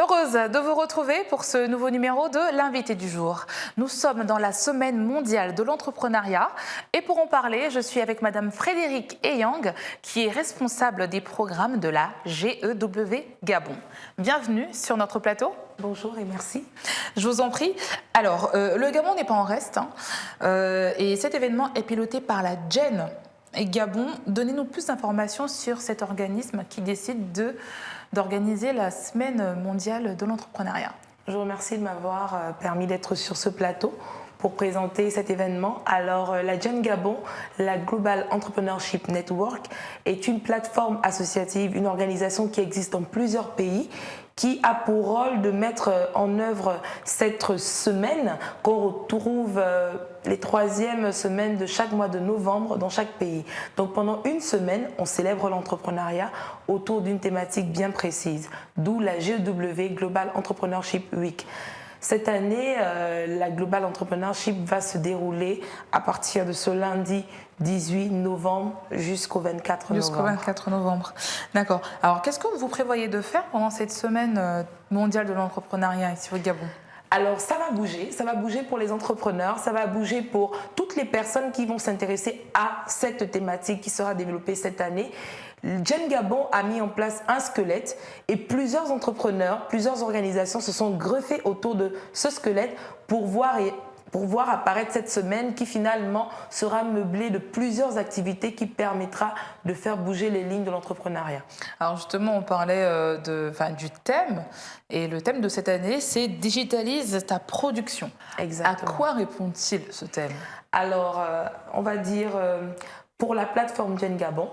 Heureuse de vous retrouver pour ce nouveau numéro de l'invité du jour. Nous sommes dans la semaine mondiale de l'entrepreneuriat et pour en parler, je suis avec Madame Frédérique Eyang qui est responsable des programmes de la GEW Gabon. Bienvenue sur notre plateau. Bonjour et merci. Je vous en prie. Alors, le Gabon n'est pas en reste et cet événement est piloté par la GEN Gabon. Donnez-nous plus d'informations sur cet organisme qui décide d'organiser la semaine mondiale de l'entrepreneuriat. Je vous remercie de m'avoir permis d'être sur ce plateau pour présenter cet événement. Alors, la GEN Gabon, la Global Entrepreneurship Network, est une plateforme associative, une organisation qui existe dans plusieurs pays, qui a pour rôle de mettre en œuvre cette semaine qu'on retrouve les troisièmes semaines de chaque mois de novembre dans chaque pays. Donc pendant une semaine, on célèbre l'entrepreneuriat autour d'une thématique bien précise, d'où la GEW, Global Entrepreneurship Week. Cette année, la Global Entrepreneurship va se dérouler à partir de ce lundi 18 novembre jusqu'au 24 novembre. Jusqu'au 24 novembre. D'accord. Alors, qu'est-ce que vous prévoyez de faire pendant cette semaine mondiale de l'entrepreneuriat ici au Gabon ? Alors ça va bouger pour les entrepreneurs, ça va bouger pour toutes les personnes qui vont s'intéresser à cette thématique qui sera développée cette année. GEN Gabon a mis en place un squelette et plusieurs entrepreneurs, plusieurs organisations se sont greffées autour de ce squelette pour voir apparaître cette semaine qui finalement sera meublée de plusieurs activités qui permettra de faire bouger les lignes de l'entrepreneuriat. Alors justement, on parlait du thème et le thème de cette année, c'est « Digitalise ta production ». Exactement. À quoi répond-il ce thème ? Alors, on va dire pour la plateforme GEN Gabon,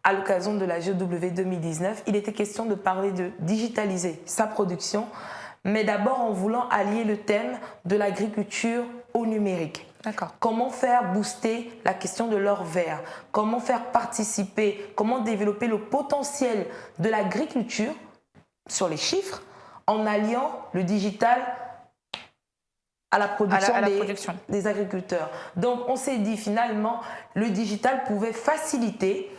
à l'occasion de la GEW 2019, il était question de parler de digitaliser sa production, mais d'abord en voulant allier le thème de l'agriculture au numérique. D'accord. Comment faire booster la question de l'or vert? Comment faire participer, comment développer le potentiel de l'agriculture sur les chiffres en alliant le digital à la production, des agriculteurs. Donc on s'est dit finalement le digital pouvait faciliter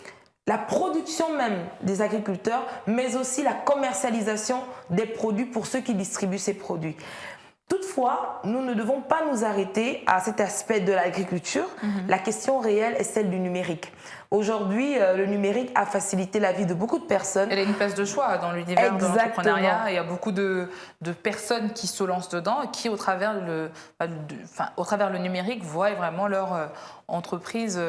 la production même des agriculteurs, mais aussi la commercialisation des produits pour ceux qui distribuent ces produits. Toutefois, nous ne devons pas nous arrêter à cet aspect de l'agriculture. La question réelle est celle du numérique. Aujourd'hui, le numérique a facilité la vie de beaucoup de personnes. Elle a une place de choix dans l'univers de l'entrepreneuriat. Il y a beaucoup de personnes qui se lancent dedans et qui, au travers le numérique, voient vraiment leur entreprise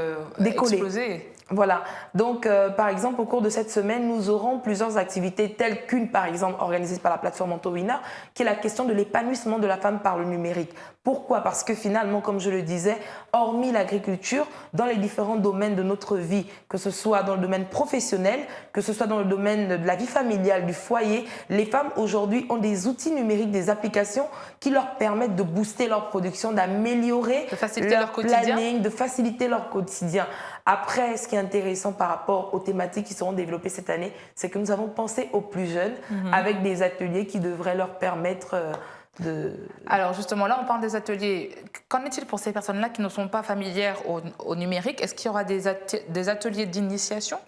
exploser. Voilà. Donc, par exemple, au cours de cette semaine, nous aurons plusieurs activités telles qu'une, par exemple, organisée par la plateforme Antowina, qui est la question de l'épanouissement de la femme par le numérique. Pourquoi? Parce que finalement, comme je le disais, hormis l'agriculture, dans les différents domaines de notre vie, que ce soit dans le domaine professionnel, que ce soit dans le domaine de la vie familiale, du foyer, les femmes aujourd'hui ont des outils numériques, des applications qui leur permettent de booster leur production, d'améliorer leur planning, de faciliter leur quotidien. Après, ce qui est intéressant par rapport aux thématiques qui seront développées cette année, c'est que nous avons pensé aux plus jeunes avec des ateliers qui devraient leur permettre Alors justement, là on parle des ateliers. Qu'en est-il pour ces personnes-là qui ne sont pas familières au numérique? Est-ce qu'il y aura des ateliers d'initiation?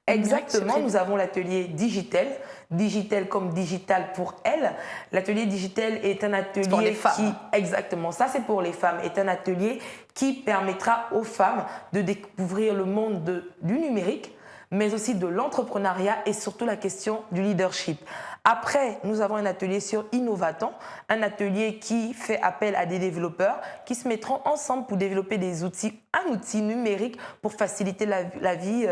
Exactement, nous avons l'atelier Digitel, Digitel comme digital pour elles. L'atelier Digitel est un atelier pour les femmes. Exactement, ça c'est pour les femmes, est un atelier qui permettra aux femmes de découvrir le monde du numérique, mais aussi de l'entrepreneuriat et surtout la question du leadership. Après, nous avons un atelier sur Innovaton, un atelier qui fait appel à des développeurs qui se mettront ensemble pour développer des outils, un outil numérique pour faciliter la vie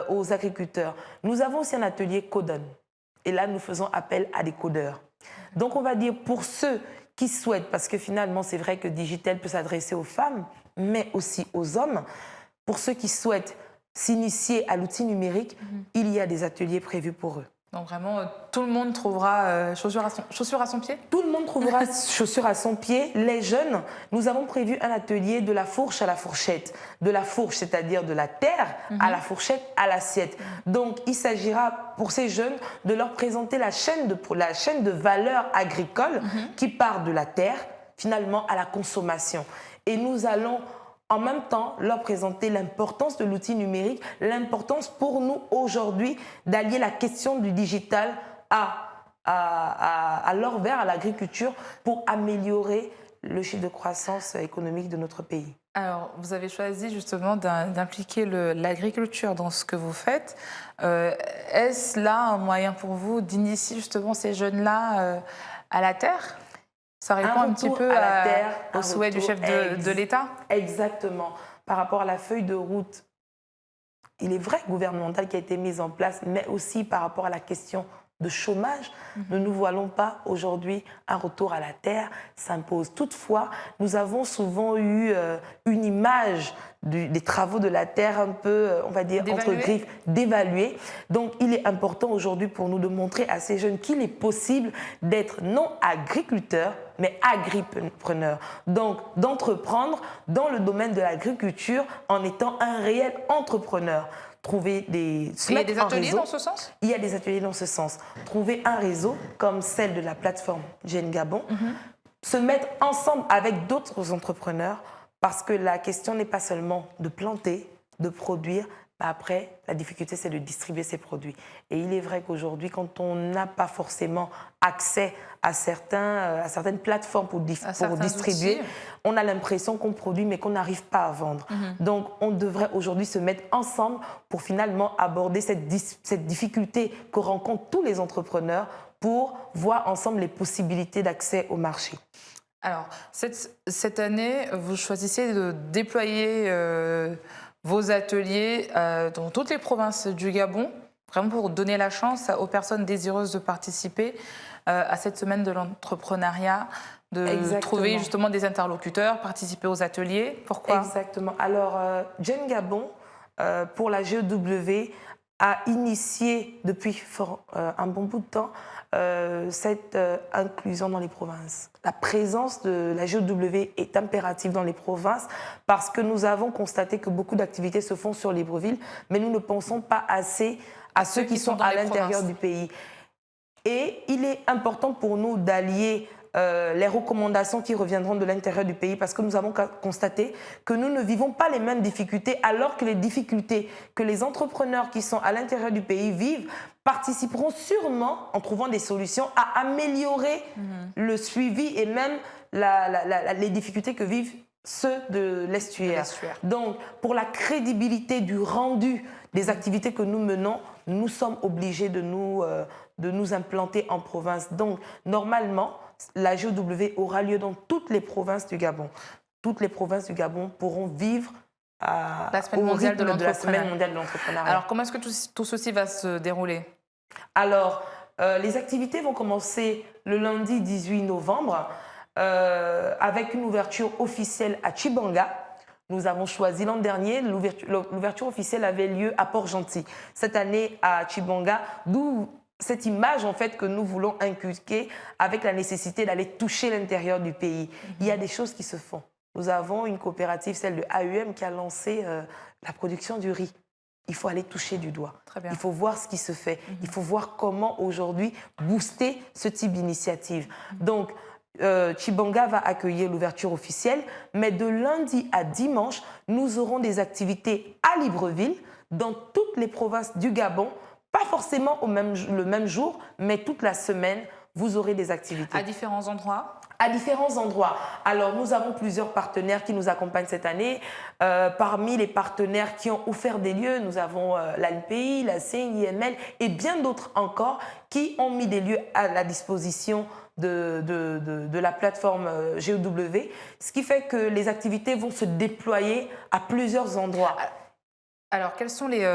aux agriculteurs. Nous avons aussi un atelier Codon et là, nous faisons appel à des codeurs. Donc, on va dire pour ceux qui souhaitent, parce que finalement, c'est vrai que Digitel peut s'adresser aux femmes, mais aussi aux hommes, pour ceux qui souhaitent s'initier à l'outil numérique, il y a des ateliers prévus pour eux. Donc vraiment, tout le monde trouvera chaussures à son pied? Tout le monde trouvera chaussures à son pied. Les jeunes, nous avons prévu un atelier de la fourche à la fourchette. De la fourche, c'est-à-dire de la terre, à la fourchette, à l'assiette. Donc, il s'agira pour ces jeunes de leur présenter la chaîne de valeur agricole qui part de la terre, finalement, à la consommation. Et nous allons en même temps leur présenter l'importance de l'outil numérique, l'importance pour nous aujourd'hui d'allier la question du digital à à l'or vert, à l'agriculture, pour améliorer le chiffre de croissance économique de notre pays. Alors, vous avez choisi justement d'impliquer l'agriculture dans ce que vous faites. Est-ce là un moyen pour vous d'initier justement ces jeunes-là à la terre? Ça répond un petit peu à la terre, au souhait du chef de l'État? Exactement. Par rapport à la feuille de route, il est vrai gouvernementale qui a été mise en place, mais aussi par rapport à la question de chômage, ne nous voilons pas aujourd'hui, un retour à la terre s'impose. Toutefois, nous avons souvent eu une image des travaux de la terre un peu, on va dire, entre griffes, dévaluée. Donc, il est important aujourd'hui pour nous de montrer à ces jeunes qu'il est possible d'être non agriculteur, mais agripreneur. Donc, d'entreprendre dans le domaine de l'agriculture en étant un réel entrepreneur. Il y a des ateliers dans ce sens? Il y a des ateliers dans ce sens. Trouver un réseau comme celle de la plateforme Gen Gabon, se mettre ensemble avec d'autres entrepreneurs, parce que la question n'est pas seulement de planter, de produire, mais après, la difficulté, c'est de distribuer ces produits. Et il est vrai qu'aujourd'hui, quand on n'a pas forcément accès à certaines plateformes pour distribuer, on a l'impression qu'on produit, mais qu'on n'arrive pas à vendre. Donc, on devrait aujourd'hui se mettre ensemble pour finalement aborder cette difficulté que rencontrent tous les entrepreneurs pour voir ensemble les possibilités d'accès au marché. Alors, cette année, vous choisissez de déployer vos ateliers dans toutes les provinces du Gabon, vraiment pour donner la chance aux personnes désireuses de participer à cette semaine de l'entrepreneuriat, de trouver justement des interlocuteurs, participer aux ateliers. Pourquoi? Exactement. Alors, Gen Gabon, pour la GEW, a initié depuis un bon bout de temps cette inclusion dans les provinces. La présence de la GEW est impérative dans les provinces parce que nous avons constaté que beaucoup d'activités se font sur Libreville, mais nous ne pensons pas assez à ceux qui sont à l'intérieur du pays. Et il est important pour nous d'allier les recommandations qui reviendront de l'intérieur du pays parce que nous avons constaté que nous ne vivons pas les mêmes difficultés alors que les difficultés que les entrepreneurs qui sont à l'intérieur du pays vivent participeront sûrement en trouvant des solutions à améliorer le suivi et même les difficultés que vivent ceux de l'estuaire. Donc, pour la crédibilité du rendu des activités que nous menons, nous sommes obligés de nous implanter en province. Donc, normalement, la GEW aura lieu dans toutes les provinces du Gabon. Toutes les provinces du Gabon pourront vivre la semaine mondiale de l'entrepreneuriat. Alors, comment est-ce que tout ceci va se dérouler? Alors, les activités vont commencer le lundi 18 novembre avec une ouverture officielle à Tchibanga. Nous avons choisi l'an dernier, l'ouverture officielle avait lieu à Port-Gentil. Cette année à Tchibanga, d'où cette image en fait que nous voulons inculquer avec la nécessité d'aller toucher l'intérieur du pays. Il y a des choses qui se font. Nous avons une coopérative, celle de AUM, qui a lancé la production du riz. Il faut aller toucher du doigt. Il faut voir ce qui se fait. Il faut voir comment aujourd'hui booster ce type d'initiative. Donc, Tchibanga va accueillir l'ouverture officielle, mais de lundi à dimanche, nous aurons des activités à Libreville, dans toutes les provinces du Gabon, pas forcément le même jour, mais toute la semaine, vous aurez des activités. À différents endroits? À différents endroits. Alors, nous avons plusieurs partenaires qui nous accompagnent cette année. Parmi les partenaires qui ont offert des lieux, nous avons l'ANPI, la CIML et bien d'autres encore qui ont mis des lieux à la disposition de la plateforme GEW, ce qui fait que les activités vont se déployer à plusieurs endroits. Alors, quelles sont les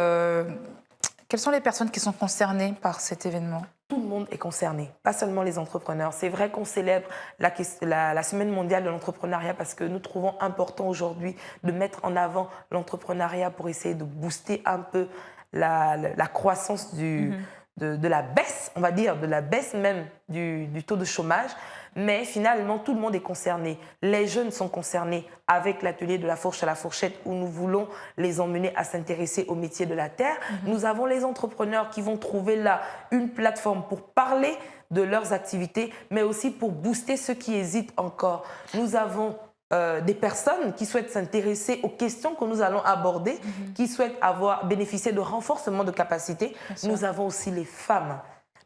personnes qui sont concernées par cet événement? Tout le monde est concerné, pas seulement les entrepreneurs. C'est vrai qu'on célèbre la Semaine mondiale de l'entrepreneuriat parce que nous trouvons important aujourd'hui de mettre en avant l'entrepreneuriat pour essayer de booster un peu la croissance de la baisse, on va dire, de la baisse même du taux de chômage. Mais finalement, tout le monde est concerné. Les jeunes sont concernés avec l'atelier de la fourche à la fourchette où nous voulons les emmener à s'intéresser au métier de la terre. Nous avons les entrepreneurs qui vont trouver là une plateforme pour parler de leurs activités, mais aussi pour booster ceux qui hésitent encore. Nous avons des personnes qui souhaitent s'intéresser aux questions que nous allons aborder, qui souhaitent bénéficier de renforcement de capacités. Nous avons aussi les femmes.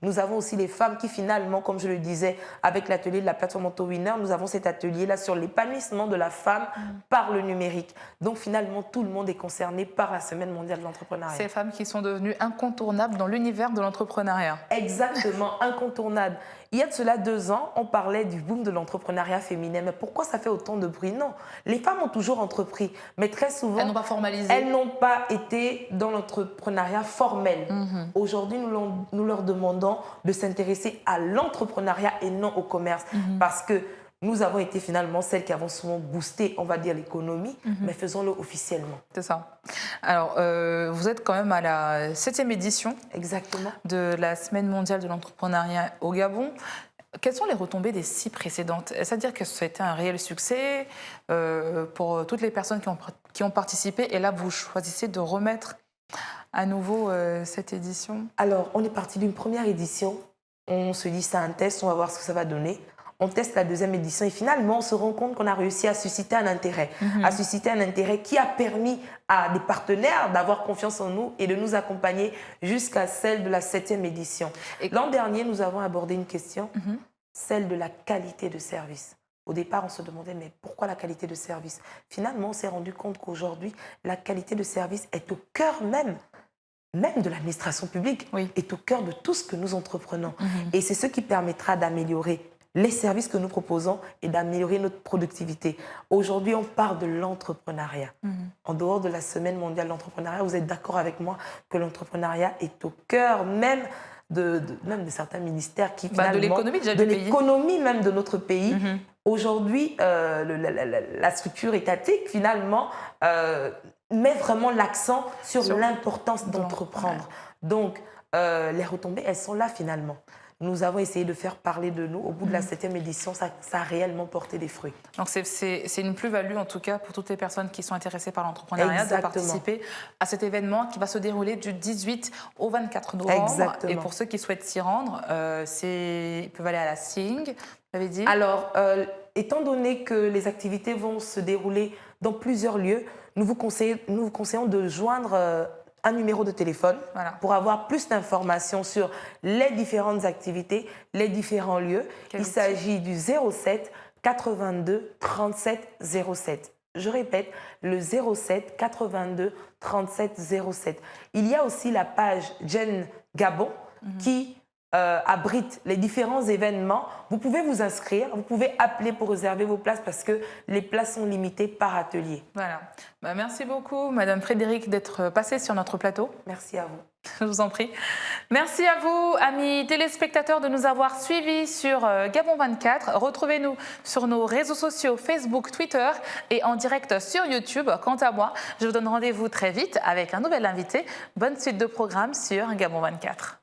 Nous avons aussi les femmes qui finalement, comme je le disais, avec l'atelier de la plateforme Auto Winner, nous avons cet atelier-là sur l'épanouissement de la femme par le numérique. Donc finalement, tout le monde est concerné par la Semaine mondiale de l'entrepreneuriat. Ces femmes qui sont devenues incontournables dans l'univers de l'entrepreneuriat. Exactement, incontournable. Il y a de cela 2 ans, on parlait du boom de l'entrepreneuriat féminin. Mais pourquoi ça fait autant de bruit? Non, les femmes ont toujours entrepris, mais très souvent, Elles n'ont pas formalisé. elles n'ont pas été dans l'entrepreneuriat formel. Aujourd'hui, nous leur demandons de s'intéresser à l'entrepreneuriat et non au commerce. Parce que nous avons été finalement celles qui avons souvent boosté, on va dire, l'économie, mais faisons-le officiellement. C'est ça. Alors, vous êtes quand même à la 7e édition Exactement. de la Semaine mondiale de l'entrepreneuriat au Gabon. Quelles sont les retombées des 6 précédentes? C'est-à-dire que ça a été un réel succès pour toutes les personnes qui ont participé. Et là, vous choisissez de remettre à nouveau cette édition? Alors, on est parti d'une première édition. On se dit, c'est un test, on va voir ce que ça va donner. On teste la 2e édition et finalement, on se rend compte qu'on a réussi à susciter un intérêt. À susciter un intérêt qui a permis à des partenaires d'avoir confiance en nous et de nous accompagner jusqu'à celle de la 7e édition. L'an dernier, nous avons abordé une question, celle de la qualité de service. Au départ, on se demandait, mais pourquoi la qualité de service? Finalement, on s'est rendu compte qu'aujourd'hui, la qualité de service est au cœur même de l'administration publique, est au cœur de tout ce que nous entreprenons. Et c'est ce qui permettra d'améliorer les services que nous proposons et d'améliorer notre productivité. Aujourd'hui, on parle de l'entrepreneuriat. En dehors de la Semaine mondiale de l'entrepreneuriat, vous êtes d'accord avec moi que l'entrepreneuriat est au cœur même de certains ministères qui finalement... de l'économie déjà du pays. De l'économie même de notre pays. Aujourd'hui, la structure étatique, finalement, met vraiment l'accent sur l'importance d'entreprendre. Donc, les retombées, elles sont là finalement. Nous avons essayé de faire parler de nous. Au bout de la 7e édition, ça a réellement porté des fruits. Donc c'est une plus-value en tout cas pour toutes les personnes qui sont intéressées par l'entrepreneuriat de participer à cet événement qui va se dérouler du 18 au 24 novembre. Exactement. Et pour ceux qui souhaitent s'y rendre, ils peuvent aller à la SING, vous l'avez dit. Alors, étant donné que les activités vont se dérouler dans plusieurs lieux, nous vous conseillons de joindre un numéro de téléphone pour avoir plus d'informations sur les différentes activités, les différents lieux. Il s'agit du 07 82 37 07. Je répète, le 07 82 37 07. Il y a aussi la page Jen Gabon qui abrite les différents événements. Vous pouvez vous inscrire, vous pouvez appeler pour réserver vos places parce que les places sont limitées par atelier. Voilà. Merci beaucoup, Madame Frédérique, d'être passée sur notre plateau. Merci à vous. Je vous en prie. Merci à vous, amis téléspectateurs, de nous avoir suivis sur Gabon 24. Retrouvez-nous sur nos réseaux sociaux Facebook, Twitter et en direct sur YouTube. Quant à moi, je vous donne rendez-vous très vite avec un nouvel invité. Bonne suite de programme sur Gabon 24.